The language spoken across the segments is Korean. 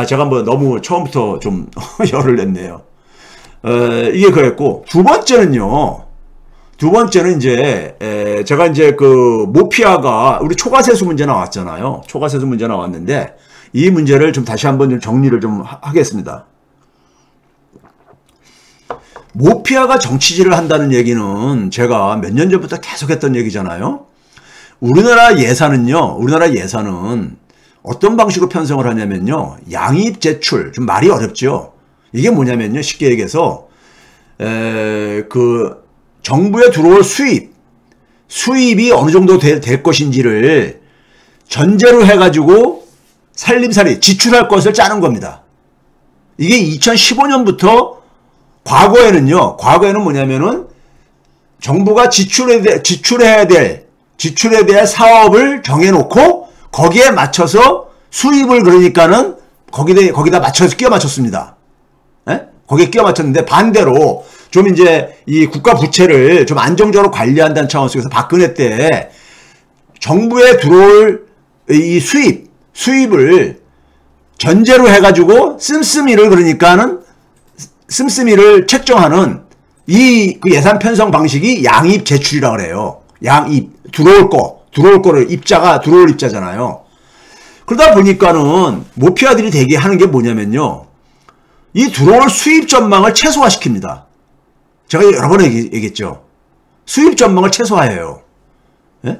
제가 뭐 너무 처음부터 좀 열을 냈네요. 이게 그랬고, 두 번째는 이제, 제가 이제 그, 모피아가, 우리 초과세수 문제 나왔잖아요. 초과세수 문제 나왔는데, 이 문제를 좀 다시 한번 좀 정리를 좀 하겠습니다. 모피아가 정치질을 한다는 얘기는 제가 몇 년 전부터 계속 했던 얘기잖아요. 우리나라 예산은 어떤 방식으로 편성을 하냐면요. 양입 제출, 좀 말이 어렵죠. 이게 뭐냐면요. 쉽게 얘기해서, 그, 정부에 들어올 수입이 어느 정도 될 것인지를 전제로 해가지고 살림살이, 지출할 것을 짜는 겁니다. 이게 2015년부터 과거에는 뭐냐면은 정부가 지출해야 될 사업을 정해놓고 거기에 맞춰서 수입을 그러니까는 거기다 맞춰서 끼워 맞췄습니다. 예? 거기에 끼워 맞췄는데 반대로 좀 이제 이 국가 부채를 좀 안정적으로 관리한다는 차원 속에서 박근혜 때 정부에 들어올 이 수입을 전제로 해가지고 씀씀이를 책정하는 이 그 예산 편성 방식이 양입 제출이라고 그래요. 양입, 들어올 거를 들어올 입자잖아요. 그러다 보니까는 모피아들이 되게 하는 게 뭐냐면요. 이 들어올 수입 전망을 최소화시킵니다. 제가 여러 번 얘기했죠. 수입 전망을 최소화해요. 예?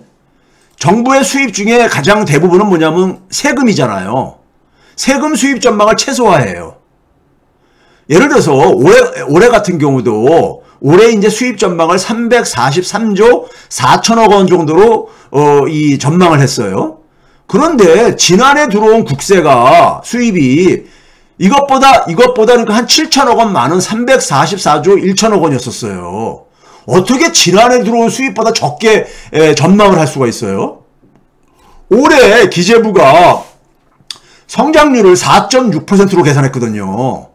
정부의 수입 중에 가장 대부분은 뭐냐면 세금이잖아요. 세금 수입 전망을 최소화해요. 예를 들어서 올해 같은 경우도 올해 이제 수입 전망을 343조 4천억 원 정도로 이 전망을 했어요. 그런데 지난해 들어온 국세가 수입이 이것보다 그러니까 한 7천억 원 많은 344조 1천억 원이었었어요. 어떻게 지난해 들어온 수입보다 적게 전망을 할 수가 있어요? 올해 기재부가 성장률을 4.6%로 계산했거든요.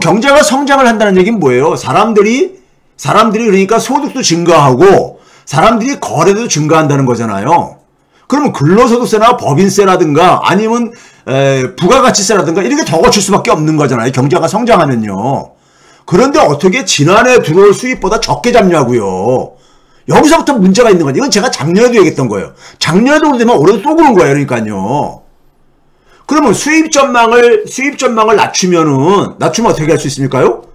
경제가 성장을 한다는 얘기는 뭐예요? 사람들이 그러니까 소득도 증가하고 사람들이 거래도 증가한다는 거잖아요. 그러면 근로소득세나 법인세라든가 아니면 부가가치세라든가 이렇게 더 거칠 수밖에 없는 거잖아요. 경제가 성장하면요. 그런데 어떻게 지난해 들어올 수입보다 적게 잡냐고요. 여기서부터 문제가 있는 거죠. 이건 제가 작년에도 얘기했던 거예요. 작년에도 그러면 올해도 또 그런 거예요. 그러니까요. 그러면 수입 전망을 낮추면 어떻게 할 수 있습니까요?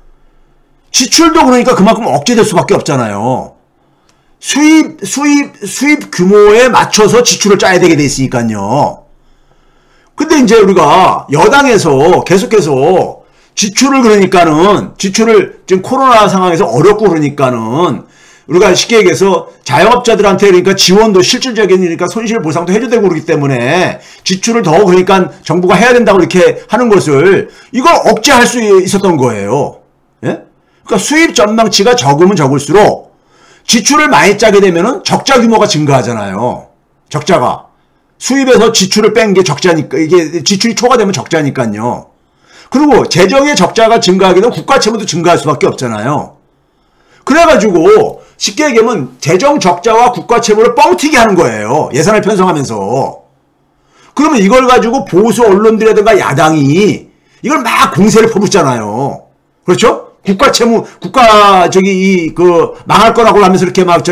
지출도 그러니까 그만큼 억제될 수밖에 없잖아요. 수입 규모에 맞춰서 지출을 짜야 되게 돼 있으니까요. 근데 이제 우리가 여당에서 계속해서 지출을 지금 코로나 상황에서 어렵고 그러니까는 우리가 쉽게 얘기해서 자영업자들한테 그러니까 지원도 실질적인 그러니까 손실 보상도 해줘야 되고 그러기 때문에 지출을 더 그러니까 정부가 해야 된다고 이렇게 하는 것을 이걸 억제할 수 있었던 거예요. 예? 그러니까 수입 전망치가 적으면 적을수록 지출을 많이 짜게 되면은 적자 규모가 증가하잖아요. 적자가. 수입에서 지출을 뺀 게 적자니까 이게 지출이 초과되면 적자니까요. 그리고 재정의 적자가 증가하게 되면 국가 채무도 증가할 수밖에 없잖아요. 그래가지고 쉽게 얘기하면 재정 적자와 국가 채무를 뻥튀기 하는 거예요. 예산을 편성하면서. 그러면 이걸 가지고 보수 언론들이라든가 야당이 이걸 막 공세를 퍼붓잖아요. 그렇죠? 망할 거라고 하면서 이렇게 막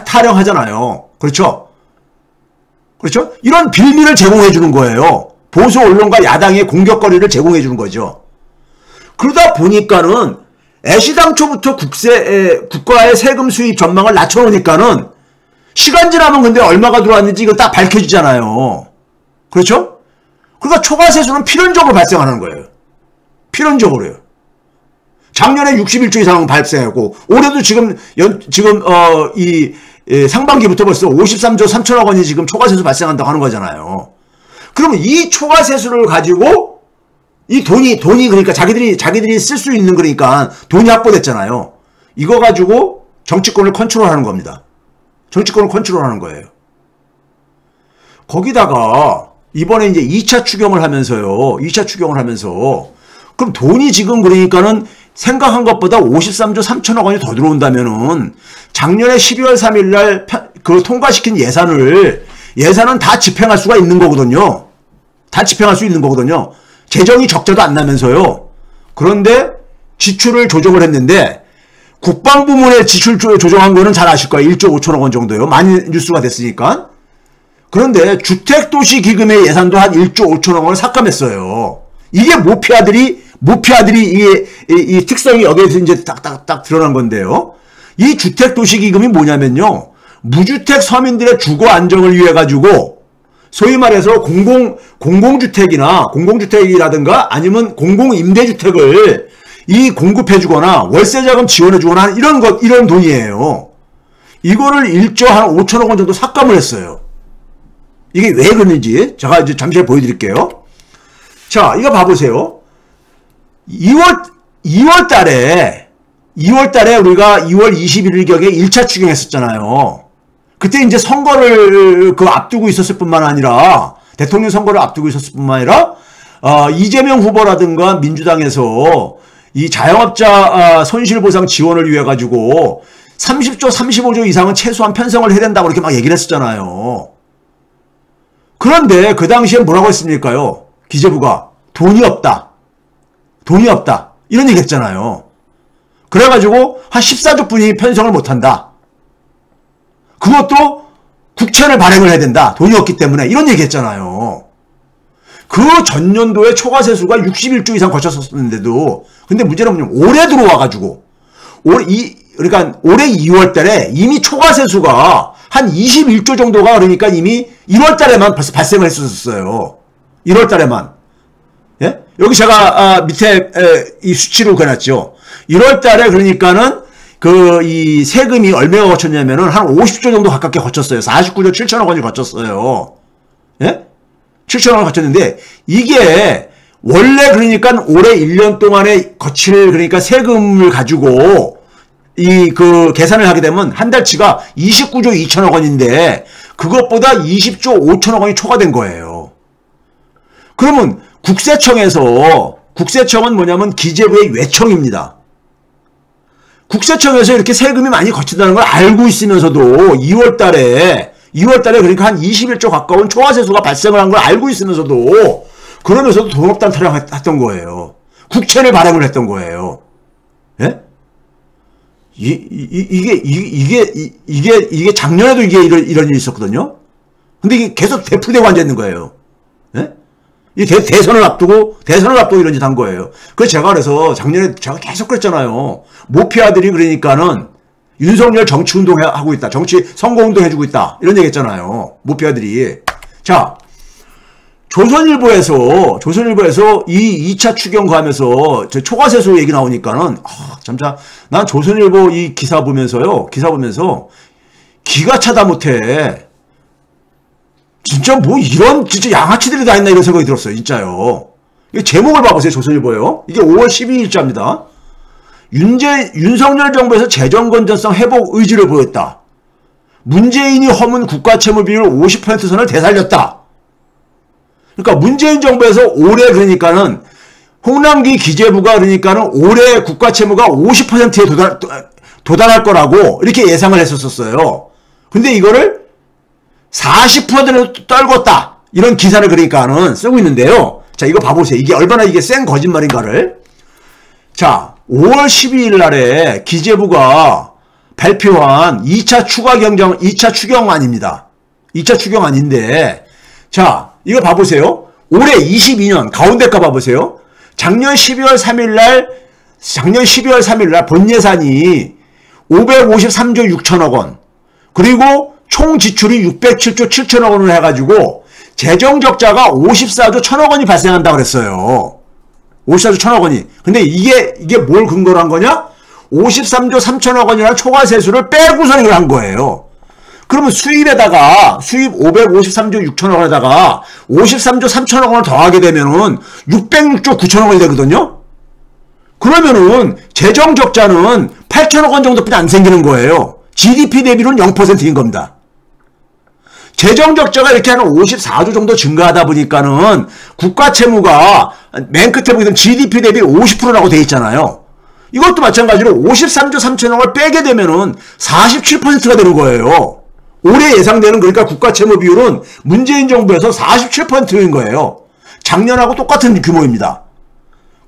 타령하잖아요. 그렇죠? 그렇죠? 이런 빌미를 제공해 주는 거예요. 보수 언론과 야당의 공격거리를 제공해 주는 거죠. 그러다 보니까는 애시당초부터 국가의 세금 수입 전망을 낮춰놓으니까는 시간 지나면 근데 얼마가 들어왔는지 이거 딱 밝혀지잖아요. 그렇죠? 그러니까 초과세수는 필연적으로 발생하는 거예요. 필연적으로요. 작년에 61조 이상 발생했고 올해도 지금 상반기부터 벌써 53조 3천억 원이 지금 초과세수 발생한다고 하는 거잖아요. 그러면 이 초과세수를 가지고 이 돈이 그러니까 자기들이 쓸 수 있는 그러니까 돈이 확보됐잖아요. 이거 가지고 정치권을 컨트롤하는 겁니다. 정치권을 컨트롤하는 거예요. 거기다가 이번에 이제 2차 추경을 하면서요. 2차 추경을 하면서 그럼 돈이 지금 그러니까는 생각한 것보다 53조 3천억 원이 더 들어온다면은 작년에 12월 3일 날 통과시킨 예산은 다 집행할 수가 있는 거거든요. 다 집행할 수 있는 거거든요. 재정이 적자도 안 나면서요. 그런데 지출을 조정을 했는데 국방부문의 지출 조정한 거는 잘 아실 거예요. 1조 5천억 원 정도요. 많이 뉴스가 됐으니까. 그런데 주택도시기금의 예산도 한 1조 5천억 원을 삭감했어요. 이게 모피아들이 이 특성이 여기에서 이제 딱 드러난 건데요. 이 주택도시기금이 뭐냐면요. 무주택 서민들의 주거 안정을 위해 가지고 소위 말해서 공공주택이라든가 아니면 공공임대주택을 공급해주거나 월세자금 지원해주거나 하는 이런 돈이에요. 이거를 1조 한 5천억 원 정도 삭감을 했어요. 이게 왜 그런지 제가 이제 잠시 보여드릴게요. 자, 이거 봐보세요. 2월 달에 우리가 2월 21일경에 1차 추경했었잖아요. 그때 이제 선거를 앞두고 있었을 뿐만 아니라, 대통령 선거를 앞두고 있었을 뿐만 아니라, 이재명 후보라든가 민주당에서 이 자영업자 손실보상 지원을 위해 가지고 30조, 35조 이상은 최소한 편성을 해야 된다고 이렇게 막 얘기를 했었잖아요. 그런데 그 당시에 뭐라고 했습니까요? 기재부가 돈이 없다. 이런 얘기 했잖아요. 그래가지고 한 14조 뿐이 편성을 못한다. 그것도 국채를 발행을 해야 된다. 돈이 없기 때문에 이런 얘기 했잖아요. 그 전년도에 초과세수가 61조 이상 거쳤었는데도 근데 문제는 뭐냐면 올해 들어와가지고 그러니까 올해 2월 달에 이미 초과세수가 한 21조 정도가 그러니까 이미 1월 달에만 벌써 발생을 했었어요. 1월 달에만. 예? 여기 제가 밑에 이 수치로 그려놨죠. 1월 달에 그러니까는 이 세금이 얼마가 거쳤냐면은 한 50조 정도 가깝게 거쳤어요. 49조 7천억 원이 거쳤어요. 예? 7천억 원 거쳤는데 이게 원래 그러니까 올해 1년 동안에 거칠 그러니까 세금을 가지고 계산을 하게 되면 한 달치가 29조 2천억 원인데 그것보다 20조 5천억 원이 초과된 거예요. 그러면 국세청은 뭐냐면 기재부의 외청입니다. 국세청에서 이렇게 세금이 많이 거친다는 걸 알고 있으면서도 2월 달에 그러니까 한 21조 가까운 초과세수가 발생을 한 걸 알고 있으면서도 그러면서도 돈 없다는 타령을 했던 거예요. 국채를 발행을 했던 거예요. 예? 이게 작년에도 이런 일이 있었거든요. 근데 이게 계속 되풀이되고 앉아있는 거예요. 예? 이 대선을 앞두고 이런 짓 한 거예요. 그래서 작년에 제가 계속 그랬잖아요. 모피아들이 그러니까는 윤석열 정치운동 하고 있다. 선거운동 해주고 있다. 이런 얘기 했잖아요. 모피아들이. 자, 조선일보에서 이 2차 추경 가면서 초과세수 얘기 나오니까는, 난 조선일보 이 기사 보면서 기가 차다 못해. 진짜 진짜 양아치들이 다 있나 이런 생각이 들었어요. 진짜요. 제목을 봐보세요. 조선일보요. 이게 5월 12일자입니다. 윤석열 정부에서 재정 건전성 회복 의지를 보였다. 문재인이 허문 국가채무 비율 50% 선을 되살렸다. 그러니까 문재인 정부에서 올해 그러니까는 홍남기 기재부가 그러니까는 올해 국가채무가 50%에 도달할 거라고 이렇게 예상을 했었어요. 근데 이거를 40%를 떨궜다. 이런 기사를 그러니까는 쓰고 있는데요. 자, 이거 봐보세요. 이게 얼마나 센 거짓말인가를. 자, 5월 12일 날에 기재부가 발표한 2차 추경안입니다. 2차 추경안인데, 자, 이거 봐보세요. 올해 22년, 가운데 거 봐보세요. 작년 12월 3일 날 본 예산이 553조 6천억 원, 그리고 총 지출이 607조 7천억 원을 해가지고, 재정 적자가 54조 1천억 원이 발생한다고 그랬어요. 54조 1천억 원이. 근데 이게 뭘 근거로 한 거냐? 53조 3천억 원이라는 초과세수를 빼고서 이걸 한 거예요. 그러면 수입 553조 6천억 원에다가 53조 3천억 원을 더하게 되면은 606조 9천억 원이 되거든요? 그러면은 재정 적자는 8천억 원 정도뿐이 안 생기는 거예요. GDP 대비로는 0%인 겁니다. 재정 적자가 이렇게 한 54조 정도 증가하다 보니까는 국가 채무가 맨 끝에 보게 되면 GDP 대비 50%라고 돼 있잖아요. 이것도 마찬가지로 53조 3천억 원을 빼게 되면은 47%가 되는 거예요. 올해 예상되는 그러니까 국가 채무 비율은 문재인 정부에서 47%인 거예요. 작년하고 똑같은 규모입니다.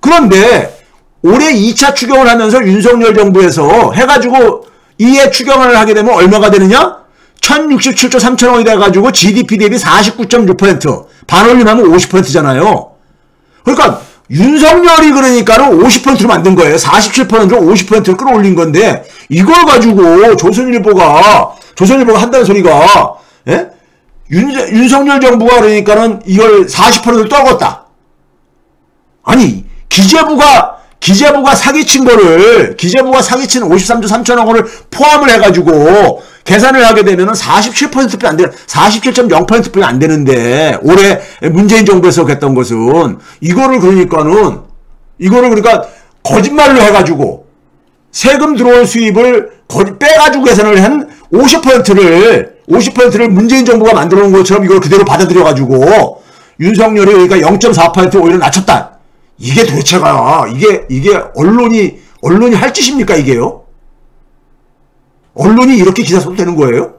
그런데 올해 2차 추경을 하면서 윤석열 정부에서 해가지고 이해 추경을 하게 되면 얼마가 되느냐? 1067조 3천억이 돼가지고 GDP 대비 49.6%, 반올림하면 50%잖아요. 그러니까 윤석열이 그러니까는 50%로 만든 거예요. 47%로 50%를 끌어올린 건데 이걸 가지고 조선일보가 한다는 소리가, 예? 윤석열 정부가 그러니까는 이걸 40%를 떨궜다. 아니 기재부가 사기친 53조 3천억 원을 포함을 해가지고 계산을 하게 되면은 47%뿐이 안 되는, 47.0%뿐이 안 되는데, 올해 문재인 정부에서 했던 것은, 이거를 그러니까 거짓말로 해가지고, 세금 들어올 수입을 빼가지고 계산을 한 50%를 문재인 정부가 만들어 놓은 것처럼 이걸 그대로 받아들여가지고, 윤석열이 그러니까 0.4% 오히려 낮췄다. 이게 도대체가, 이게 언론이 할 짓입니까, 이게요? 언론이 이렇게 기사 써도 되는 거예요?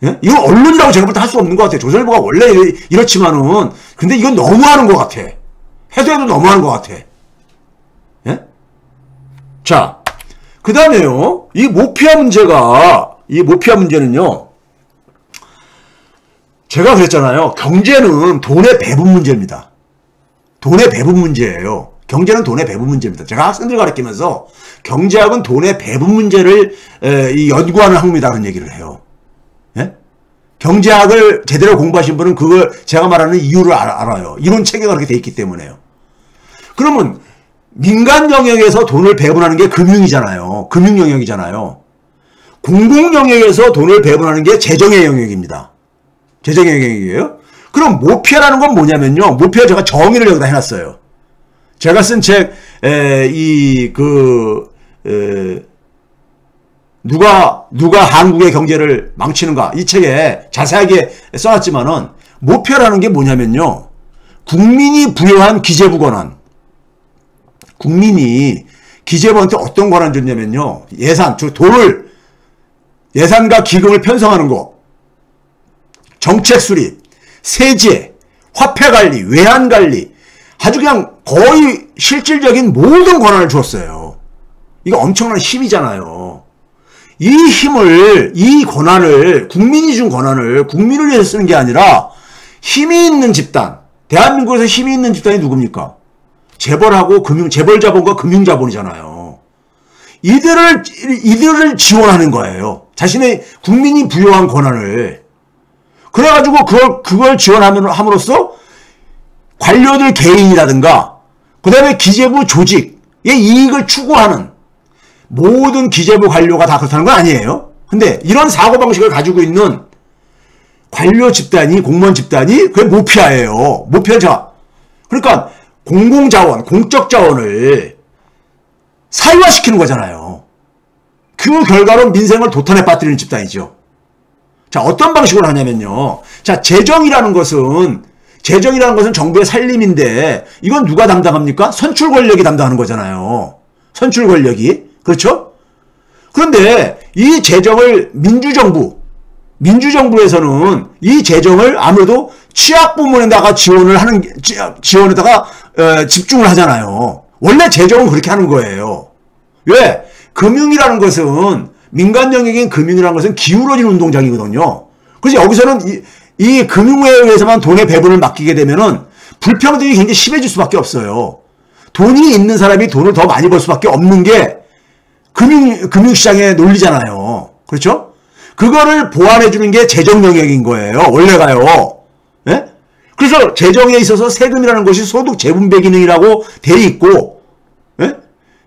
예? 이건 언론이라고 제가 볼 때 할 수 없는 것 같아요. 조선일보가 원래 이렇지만은, 근데 이건 너무하는 것 같아. 해도 너무하는 것 같아. 예? 자, 그 다음에요, 이 모피아 문제는요, 제가 그랬잖아요. 경제는 돈의 배분 문제입니다. 돈의 배분 문제예요. 경제는 돈의 배분 문제입니다. 제가 학생들 가르치면서 경제학은 돈의 배분 문제를 연구하는 학문이라는 얘기를 해요. 예? 경제학을 제대로 공부하신 분은 그걸 제가 말하는 이유를 알아요. 이론 체계가 그렇게 돼 있기 때문에요. 그러면 민간 영역에서 돈을 배분하는 게 금융이잖아요. 금융 영역이잖아요. 공공 영역에서 돈을 배분하는 게 재정의 영역입니다. 재정의 영역이에요. 그럼 모피아라는 건 뭐냐면요. 모피아 제가 정의를 여기다 해놨어요. 제가 쓴 책, 누가 한국의 경제를 망치는가, 이 책에 자세하게 써놨지만은, 모피아라는 게 뭐냐면요. 국민이 부여한 기재부 권한. 국민이 기재부한테 어떤 권한 줬냐면요. 예산과 기금을 편성하는 거, 정책 수립, 세제, 화폐 관리, 외환 관리, 아주 그냥 거의 실질적인 모든 권한을 주었어요. 이거 엄청난 힘이잖아요. 이 권한을, 국민이 준 권한을 국민을 위해서 쓰는 게 아니라 힘이 있는 집단, 대한민국에서 힘이 있는 집단이 누굽니까? 재벌하고 재벌자본과 금융자본이잖아요. 이들을 지원하는 거예요. 자신의 국민이 부여한 권한을. 그래가지고 그걸 지원함으로써 관료들 개인이라든가 그 다음에 기재부 조직의 이익을 추구하는 모든 기재부 관료가 다 그렇다는 건 아니에요. 근데 이런 사고방식을 가지고 있는 관료 집단이, 공무원 집단이 그게 모피아예요. 모피아자. 그러니까 공공자원, 공적 자원을 사유화시키는 거잖아요. 그 결과로 민생을 도탄에 빠뜨리는 집단이죠. 자, 어떤 방식으로 하냐면요. 자, 재정이라는 것은 정부의 살림인데 이건 누가 담당합니까? 선출 권력이 담당하는 거잖아요. 선출 권력이. 그렇죠? 그런데 이 재정을 민주정부에서는 이 재정을 아무래도 취약 부문에다가 지원에다가 집중을 하잖아요. 원래 재정은 그렇게 하는 거예요. 왜? 금융이라는 것은 민간 영역인 금융이라는 것은 기울어진 운동장이거든요. 그래서 여기서는 이 금융에 의해서만 돈의 배분을 맡기게 되면은 불평등이 굉장히 심해질 수밖에 없어요. 돈이 있는 사람이 돈을 더 많이 벌 수밖에 없는 게 금융시장의 논리잖아요. 그렇죠? 그거를 보완해주는 게 재정 영역인 거예요. 원래가요. 예? 그래서 재정에 있어서 세금이라는 것이 소득 재분배 기능이라고 돼 있고, 예?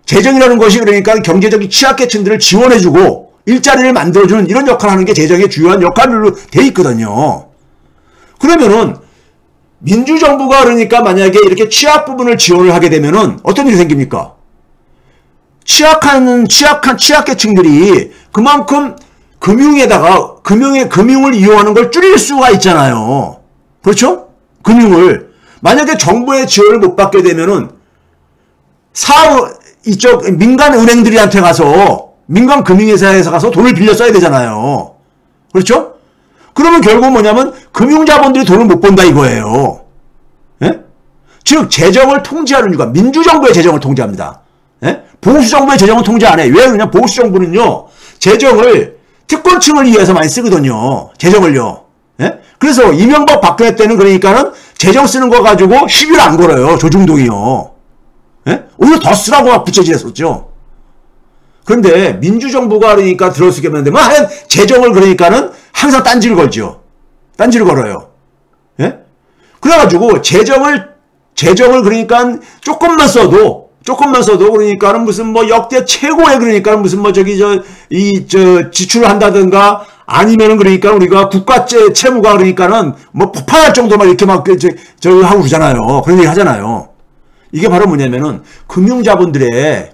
재정이라는 것이 그러니까 경제적인 취약계층들을 지원해주고 일자리를 만들어주는 이런 역할을 하는 게 재정의 주요한 역할로 돼 있거든요. 그러면은 민주정부가 그러니까 만약에 이렇게 취약 부분을 지원을 하게 되면은 어떤 일이 생깁니까? 취약한 취약계층들이 그만큼 금융을 이용하는 걸 줄일 수가 있잖아요. 그렇죠? 금융을. 만약에 정부의 지원을 못 받게 되면은 이쪽 민간 은행들한테 가서 민간 금융회사에서 가서 돈을 빌려 써야 되잖아요. 그렇죠? 그러면 결국 뭐냐면 금융자본들이 돈을 못 번다 이거예요. 즉 재정을 통제하는 이유가 민주정부의 재정을 통제합니다. 예? 보수정부의 재정을 통제 안 해. 왜 그러냐? 보수정부는요. 재정을 특권층을 위해서 많이 쓰거든요. 재정을요. 예? 그래서 이명박 박근혜 때는 그러니까는 재정 쓰는 거 가지고 시비를 안 걸어요. 조중동이요. 예? 오히려 더 쓰라고 막 부채질했었죠. 그런데 민주정부가 그러니까 들어서게 되면 하여간 재정을 그러니까는 항상 딴지를 걸죠. 딴지를 걸어요. 예? 그래가지고 재정을 그러니까 조금만 써도 그러니까는 무슨 뭐 역대 최고의 그러니까 무슨 뭐 지출을 한다든가 아니면은 그러니까 우리가 국가 채무가 그러니까는 뭐 폭발할 정도만 이렇게 막 하고 그러잖아요. 그런 얘기 하잖아요. 이게 바로 뭐냐면은 금융자본들의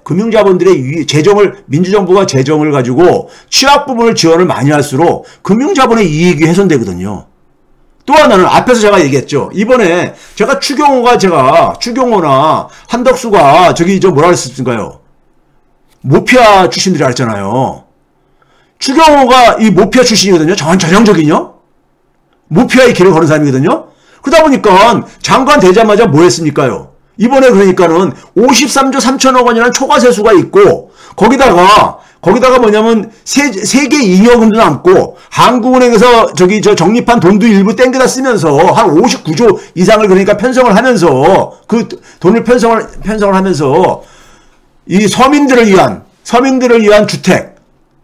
재정을 민주정부가 재정을 가지고 취약 부분을 지원을 많이 할수록 금융자본의 이익이 훼손되거든요. 또 하나는 앞에서 제가 얘기했죠. 이번에 제가 추경호나 한덕수가 뭐라 그랬을까요? 모피아 출신들이라 했잖아요. 추경호가 이 모피아 출신이거든요. 전형적인요. 모피아의 길을 걸은 사람이거든요. 그러다 보니까 장관 되자마자 뭐 했습니까요? 이번에 그러니까는 53조 3천억 원이라는 초과세수가 있고 거기다가 뭐냐면 세계 잉여금도 남고 한국은행에서 적립한 돈도 일부 땡겨다 쓰면서 한 59조 이상을 그러니까 편성을 하면서 그 돈을 편성을 하면서 이 서민들을 위한 주택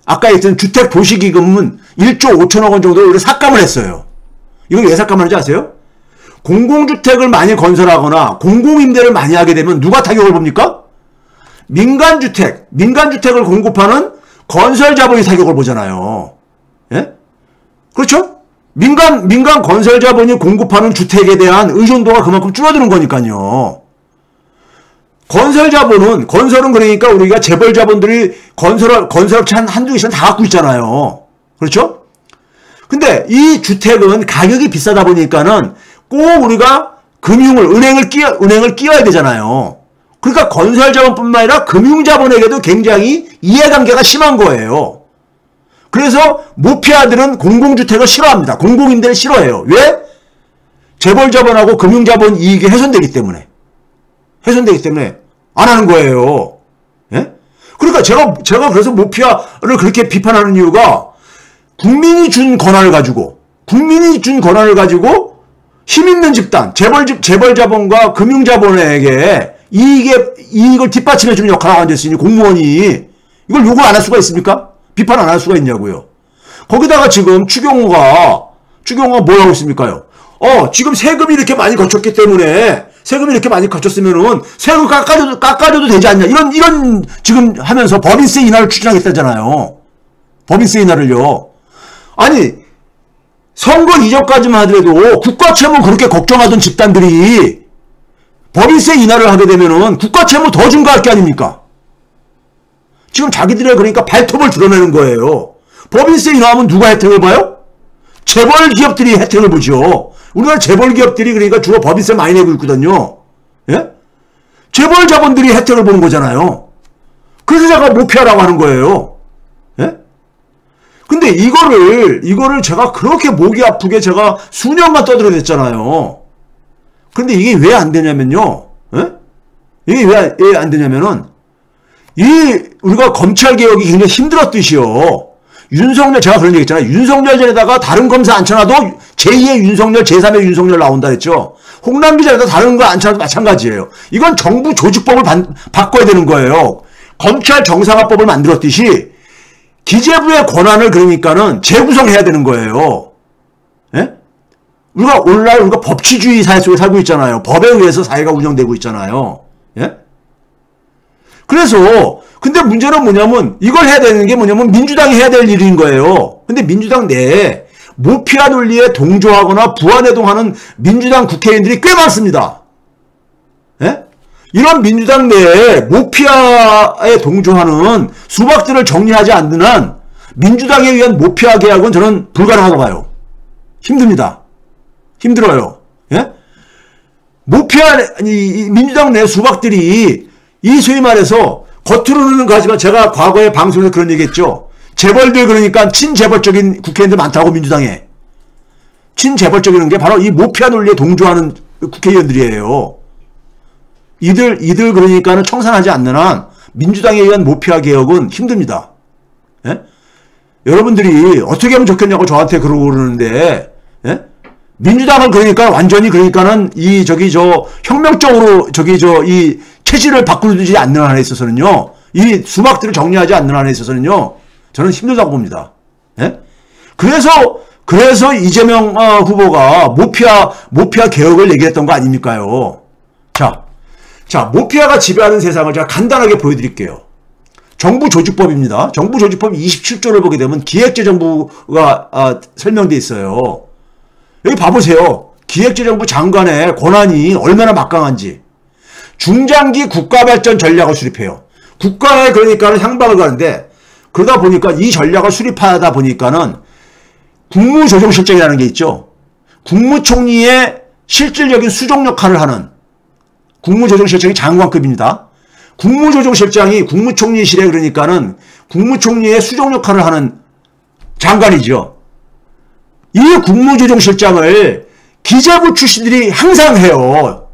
아까 했던 주택 도시기금은 1조 5천억 원 정도를 삭감을 했어요. 이걸 왜 삭감하는지 아세요? 공공주택을 많이 건설하거나 공공임대를 많이 하게 되면 누가 타격을 봅니까? 민간주택을 공급하는 건설자본이 타격을 보잖아요. 예? 그렇죠? 민간 건설자본이 공급하는 주택에 대한 의존도가 그만큼 줄어드는 거니까요. 건설은 그러니까 우리가 재벌자본들이 건설업체 한두 개씩은 다 갖고 있잖아요. 그렇죠? 근데 이 주택은 가격이 비싸다 보니까는 꼭 우리가 은행을 끼워야 되잖아요. 그러니까 건설자본뿐만 아니라 금융자본에게도 굉장히 이해관계가 심한 거예요. 그래서 모피아들은 공공주택을 싫어합니다. 공공임대를 싫어해요. 왜? 재벌자본하고 금융자본 이익이 훼손되기 때문에 안 하는 거예요. 예? 그러니까 제가 그래서 모피아를 그렇게 비판하는 이유가 국민이 준 권한을 가지고 힘있는 집단, 재벌자본과 금융자본에게 이익을 뒷받침해주는 역할을 하는 데 있으니 공무원이 이걸 요구 안 할 수가 있습니까? 비판 안 할 수가 있냐고요. 거기다가 지금 추경호가 뭘 하고 있습니까요? 지금 세금이 이렇게 많이 거쳤기 때문에 세금이 이렇게 많이 거쳤으면은 세금 깎아줘도 되지 않냐. 이런 지금 하면서 법인세 인하를 추진하겠다잖아요. 법인세 인하를요. 아니, 선거 이전까지만 하더라도 국가 채무 그렇게 걱정하던 집단들이 법인세 인하를 하게 되면은 국가 채무 더 증가할 게 아닙니까? 지금 자기들의 그러니까 발톱을 드러내는 거예요. 법인세 인하하면 누가 혜택을 봐요? 재벌 기업들이 혜택을 보죠. 우리나라 재벌 기업들이 그러니까 주로 법인세 많이 내고 있거든요. 예? 재벌 자본들이 혜택을 보는 거잖아요. 그래서 제가 모피아라고 하는 거예요. 예? 근데 이거를 제가 그렇게 목이 아프게 제가 수년간 떠들어댔잖아요. 근데 이게 왜 안 되냐면요. 예? 이게 왜 안 되냐면은 우리가 검찰 개혁이 굉장히 힘들었듯이요. 제가 그런 얘기 했잖아요. 윤석열 전에다가 다른 검사 앉혀놔도 제2의 윤석열, 제3의 윤석열 나온다 했죠. 홍남기 전에다 다른 거 앉혀놔도 마찬가지예요. 이건 정부 조직법을 바꿔야 되는 거예요. 검찰 정상화법을 만들었듯이 기재부의 권한을 그러니까는 재구성해야 되는 거예요. 예? 우리가 법치주의 사회 속에 살고 있잖아요. 법에 의해서 사회가 운영되고 있잖아요. 예? 그래서 근데 문제는 뭐냐면 이걸 해야 되는 게 뭐냐면 민주당이 해야 될 일인 거예요. 근데 민주당 내에 모피아 논리에 동조하거나 부안해동하는 민주당 국회의원들이 꽤 많습니다. 예? 이런 민주당 내에 모피아에 동조하는 수박들을 정리하지 않는 한 민주당에 의한 모피아 개혁은 저는 불가능하다고 봐요. 힘듭니다. 힘들어요. 예? 민주당 내 수박들이 이 소위 말해서 겉으로는 가지만 제가 과거에 방송에서 그런 얘기 했죠. 재벌들 그러니까 친재벌적인 국회의원들 많다고 민주당에. 친재벌적인 게 바로 이 모피아 논리에 동조하는 국회의원들이에요. 이들 그러니까는 청산하지 않는 한 민주당에 의한 모피아 개혁은 힘듭니다. 예? 여러분들이 어떻게 하면 좋겠냐고 저한테 그러고 그러는데, 예? 민주당은 그러니까 완전히 그러니까는 혁명적으로 이 체질을 바꾸지 않는 한에 있어서는요, 이 수박들을 정리하지 않는 한에 있어서는요, 저는 힘들다고 봅니다. 예? 그래서 이재명 후보가 모피아 개혁을 얘기했던 거 아닙니까요? 자, 모피아가 지배하는 세상을 제가 간단하게 보여드릴게요. 정부조직법입니다. 정부조직법 27조를 보게 되면 기획재정부가 설명되어 있어요. 여기 봐보세요. 기획재정부 장관의 권한이 얼마나 막강한지. 중장기 국가발전 전략을 수립해요. 국가에 그러니까는 향방을 가는데, 그러다 보니까 이 전략을 수립하다 보니까는 국무조정실장이라는 게 있죠. 국무총리의 실질적인 수종 역할을 하는 국무조정실장이 장관급입니다. 국무조정실장이 국무총리실에 그러니까는 국무총리의 수종 역할을 하는 장관이죠. 이 국무조정실장을 기재부 출신들이 항상 해요.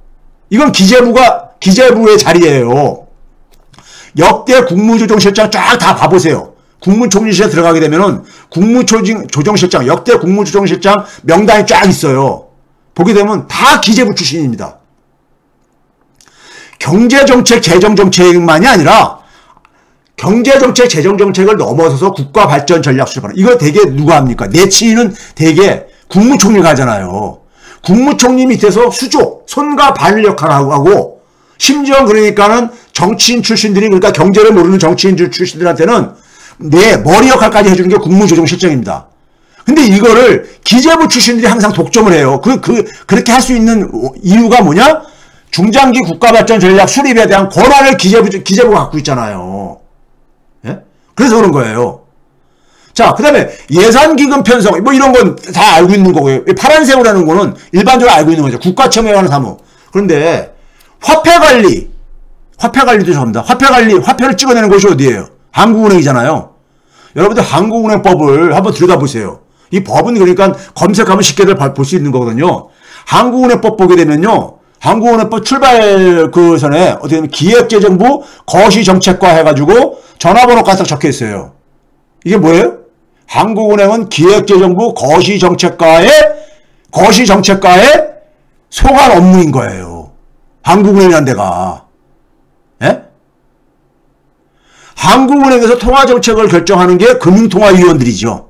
이건 기재부의 자리예요. 역대 국무조정실장 쫙 다 봐보세요. 국무총리실에 들어가게 되면은 국무조정실장, 역대 국무조정실장 명단이 쫙 있어요. 보게 되면 다 기재부 출신입니다. 경제정책, 재정정책만이 아니라 경제정책, 재정정책을 넘어서서 국가발전 전략 수립하는, 이거 되게 누가 합니까? 내치는 되게 국무총리가 하잖아요. 국무총리 밑에서 수조, 손과 발 역할을 하고, 심지어 그러니까는 정치인 출신들이, 그러니까 경제를 모르는 정치인 출신들한테는 내 머리 역할까지 해주는 게 국무조정실장입니다. 근데 이거를 기재부 출신들이 항상 독점을 해요. 그렇게 할 수 있는 이유가 뭐냐? 중장기 국가발전 전략 수립에 대한 권한을 기재부가 갖고 있잖아요. 예? 그래서 그런 거예요. 자, 그 다음에 예산기금 편성, 뭐 이런 건 다 알고 있는 거고요. 파란색으로 하는 거는 일반적으로 알고 있는 거죠. 국가청에 관한 사무. 그런데 화폐관리도 합니다. 화폐를 찍어내는 곳이 어디예요? 한국은행이잖아요. 여러분들 한국은행법을 한번 들여다보세요. 이 법은 그러니까 검색하면 쉽게들 볼 수 있는 거거든요. 한국은행법 보게 되면요. 한국은행법 출발 전에 어떻게 보면 기획재정부 거시정책과 해가지고 전화번호가 딱 적혀 있어요. 이게 뭐예요? 한국은행은 기획재정부 거시정책과의 소관 업무인 거예요. 한국은행이라는 데가. 예? 한국은행에서 통화정책을 결정하는 게 금융통화위원들이죠.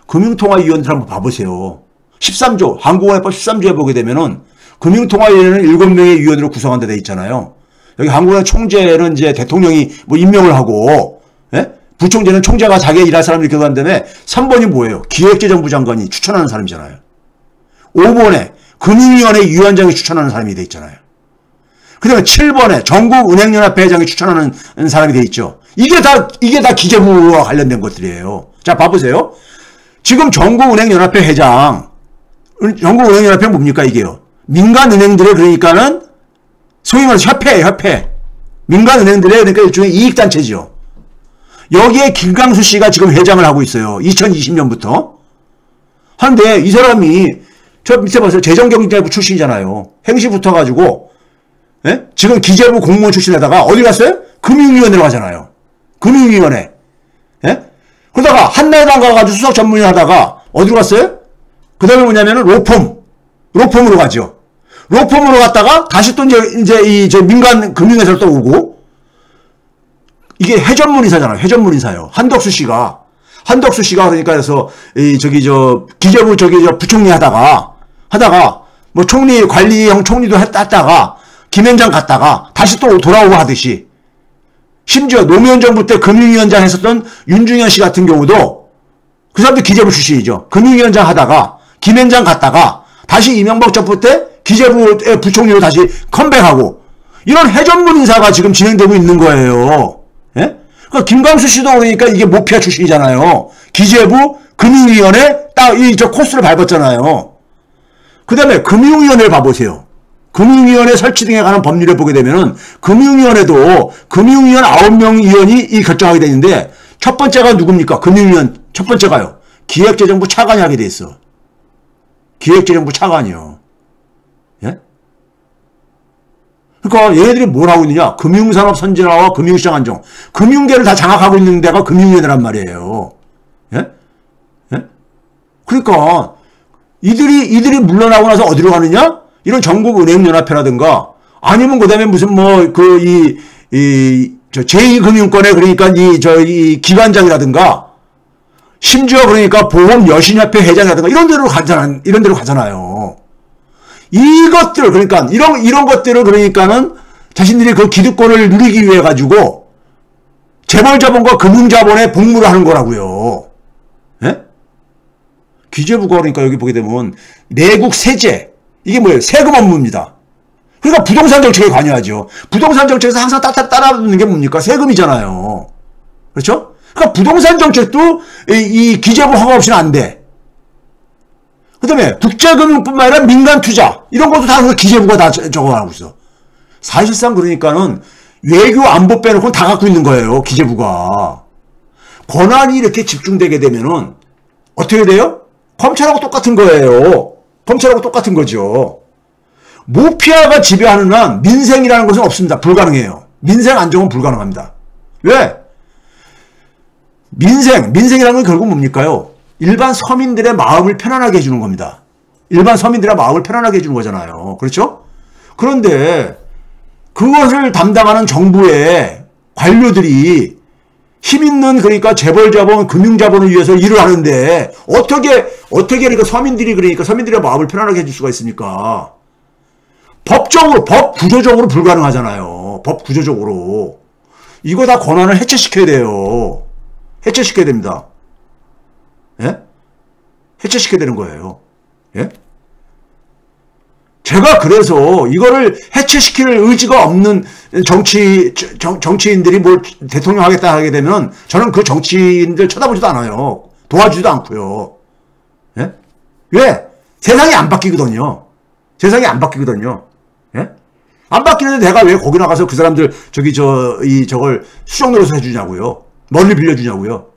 금융통화위원들 한번 봐보세요. 13조, 한국은행법 13조에 보게 되면은 금융통화위원회는 7명의 위원으로 구성한 데 있잖아요. 여기 한국은행 총재는 이제 대통령이 뭐 임명을 하고, 예? 부총재는 총재가 자기가 일할 사람을 이렇게 한 다음에 3번이 뭐예요? 기획재정부 장관이 추천하는 사람이잖아요. 5번에 금융위원회 위원장이 추천하는 사람이 돼 있잖아요. 그 다음에 7번에 전국은행연합회 회장이 추천하는 사람이 돼 있죠. 이게 다 기재부와 관련된 것들이에요. 자, 봐보세요. 지금 전국은행연합회 회장, 전국은행연합회는 뭡니까, 이게요? 민간은행들의 그러니까는 소위 말해서 협회. 민간은행들의 그러니까 일종의 이익단체죠. 여기에 김강수 씨가 지금 회장을 하고 있어요. 2020년부터. 하는데 이 사람이 저 밑에 보세요. 재정경제부 출신이잖아요. 행시 붙어가지고, 예? 지금 기재부 공무원 출신에다가 어디 갔어요? 금융위원회로 가잖아요. 금융위원회. 예? 그러다가 한나라당 가가지고 수석 전문의 하다가 어디로 갔어요? 그 다음에 뭐냐면은 로펌으로 가죠. 로펌으로 갔다가 다시 또 이제 민간 금융회사로 또 오고, 이게 회전문인사잖아요. 회전문인사요. 한덕수 씨가 그러니까 그래서 기재부 부총리 하다가 뭐 총리 관리형 총리도 했다가 김현장 갔다가 다시 또 돌아오고 하듯이, 심지어 노무현 정부 때 금융위원장 했었던 윤중현 씨 같은 경우도 그 사람도 기재부 출신이죠. 금융위원장 하다가 김현장 갔다가 다시 이명박 정부 때 기재부의 부총리로 다시 컴백하고, 이런 회전문 인사가 지금 진행되고 있는 거예요. 예? 그러니까 김광수 씨도 그러니까 이게 모피아 출신이잖아요. 기재부 금융위원회 딱 저 코스를 밟았잖아요. 그 다음에 금융위원회를 봐보세요. 금융위원회 설치 등에 관한 법률을 보게 되면은 금융위원회도 금융위원 9명 위원이 결정하게 되는데, 첫 번째가 누굽니까? 금융위원 첫 번째가요. 기획재정부 차관이 하게 돼 있어. 기획재정부 차관이요. 예? 그러니까 얘네들이 뭘 하고 있느냐? 금융산업 선진화와 금융시장 안정. 금융계를 다 장악하고 있는 데가 금융위원회란 말이에요. 예? 예? 그러니까 이들이 물러나고 나서 어디로 가느냐? 이런 전국은행연합회라든가 아니면 그다음에 무슨 뭐 저 제2금융권의 그러니까 이 기관장이라든가 심지어 그러니까 보험여신협회 회장이라든가 이런 데로 가잖아요. 이것들 그러니까 이런 것들을 그러니까는 자신들이 그 기득권을 누리기 위해 가지고 재벌자본과 금융자본에 복무를 하는 거라고요. 예? 기재부가 그러니까 여기 보게 되면 내국 세제 이게 뭐예요? 세금 업무입니다. 그러니까 부동산 정책에 관여하죠. 부동산 정책에서 항상 따라붙는 게 뭡니까? 세금이잖아요. 그렇죠? 그러니까 부동산 정책도 이 기재부 허가 없이는 안 돼. 그 다음에 국제금융뿐만 아니라 민간 투자 이런 것도 다 기재부가 다 적어가고 있어. 사실상 그러니까는 외교 안보 빼놓고는 다 갖고 있는 거예요. 기재부가. 권한이 이렇게 집중되게 되면은 어떻게 돼요? 검찰하고 똑같은 거예요. 검찰하고 똑같은 거죠. 모피아가 지배하는 한 민생이라는 것은 없습니다. 불가능해요. 민생 안정은 불가능합니다. 왜? 민생이라는 건 결국 뭡니까요? 일반 서민들의 마음을 편안하게 해주는 겁니다. 일반 서민들의 마음을 편안하게 해주는 거잖아요. 그렇죠? 그런데 그것을 담당하는 정부의 관료들이 힘있는 그러니까 재벌자본, 금융자본을 위해서 일을 하는데 어떻게 그러니까 서민들의 마음을 편안하게 해줄 수가 있습니까? 법 구조적으로 불가능하잖아요. 법 구조적으로. 이거 다 권한을 해체시켜야 돼요. 해체시켜야 됩니다. 예? 해체시켜야 되는 거예요. 예? 제가 그래서 이거를 해체시킬 의지가 없는 정치인들이 뭘 대통령 하겠다 하게 되면 저는 그 정치인들 쳐다보지도 않아요. 도와주지도 않고요. 예? 왜? 세상이 안 바뀌거든요. 세상이 안 바뀌거든요. 예? 안 바뀌는데 내가 왜 거기 나가서 그 사람들 저걸 수정 노릇을 해주냐고요. 머리를 빌려주냐고요.